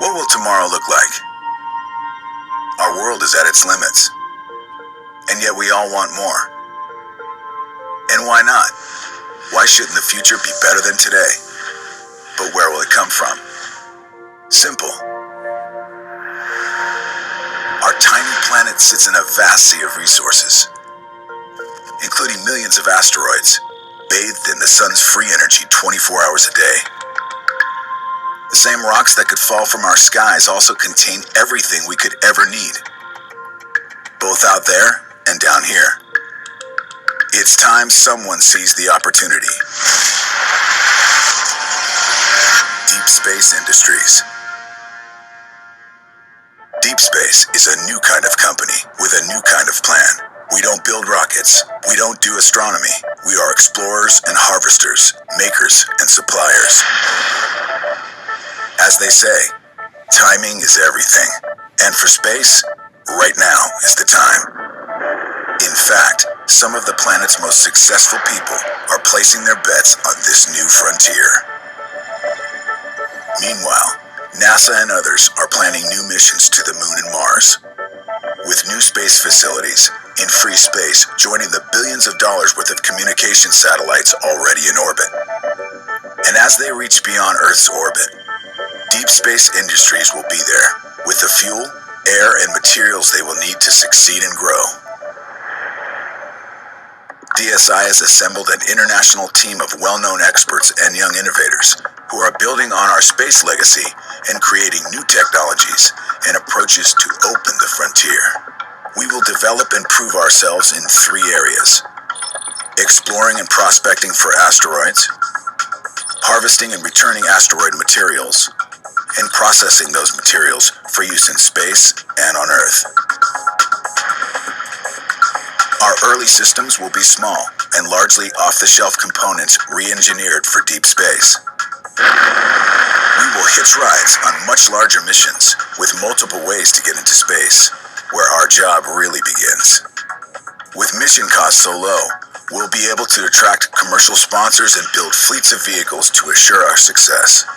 What will tomorrow look like? Our world is at its limits, and yet we all want more. And why not? Why shouldn't the future be better than today? But where will it come from? Simple. Our tiny planet sits in a vast sea of resources, including millions of asteroids, bathed in the sun's free energy 24 hours a day. The same rocks that could fall from our skies also contain everything we could ever need, both out there and down here. It's time someone seized the opportunity. Deep Space Industries. Deep Space is a new kind of company with a new kind of plan. We don't build rockets. We don't do astronomy. We are explorers and harvesters, makers and suppliers. As they say, timing is everything. And for space, right now is the time. In fact, some of the planet's most successful people are placing their bets on this new frontier. Meanwhile, NASA and others are planning new missions to the Moon and Mars, with new space facilities in free space joining the billions of dollars worth of communication satellites already in orbit. And as they reach beyond Earth's orbit, Deep Space Industries will be there with the fuel, air, and materials they will need to succeed and grow. DSI has assembled an international team of well-known experts and young innovators who are building on our space legacy and creating new technologies and approaches to open the frontier. We will develop and prove ourselves in 3 areas: exploring and prospecting for asteroids, harvesting and returning asteroid materials, and processing those materials for use in space and on Earth. Our early systems will be small and largely off-the-shelf components re-engineered for deep space. We will hitch rides on much larger missions with multiple ways to get into space, where our job really begins. With mission costs so low, we'll be able to attract commercial sponsors and build fleets of vehicles to assure our success.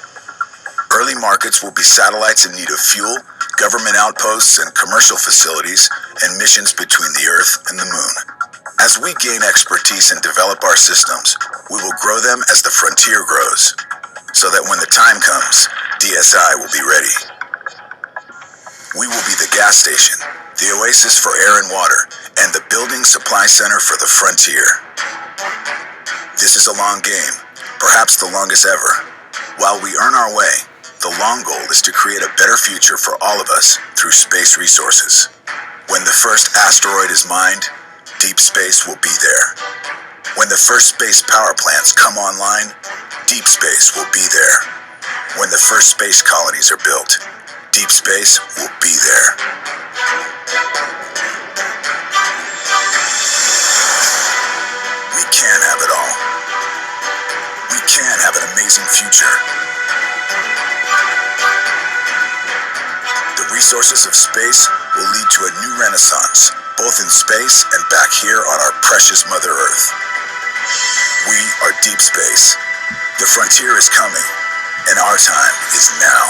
Early markets will be satellites in need of fuel, government outposts and commercial facilities, and missions between the Earth and the Moon. As we gain expertise and develop our systems, we will grow them as the frontier grows, so that when the time comes, DSI will be ready. We will be the gas station, the oasis for air and water, and the building supply center for the frontier. This is a long game, perhaps the longest ever. While we earn our way, the long goal is to create a better future for all of us through space resources. When the first asteroid is mined, Deep Space will be there. When the first space power plants come online, Deep Space will be there. When the first space colonies are built, Deep Space will be there. We can have it all. We can have an amazing future. The resources of space will lead to a new renaissance, both in space and back here on our precious Mother Earth. We are Deep Space. The frontier is coming, and our time is now.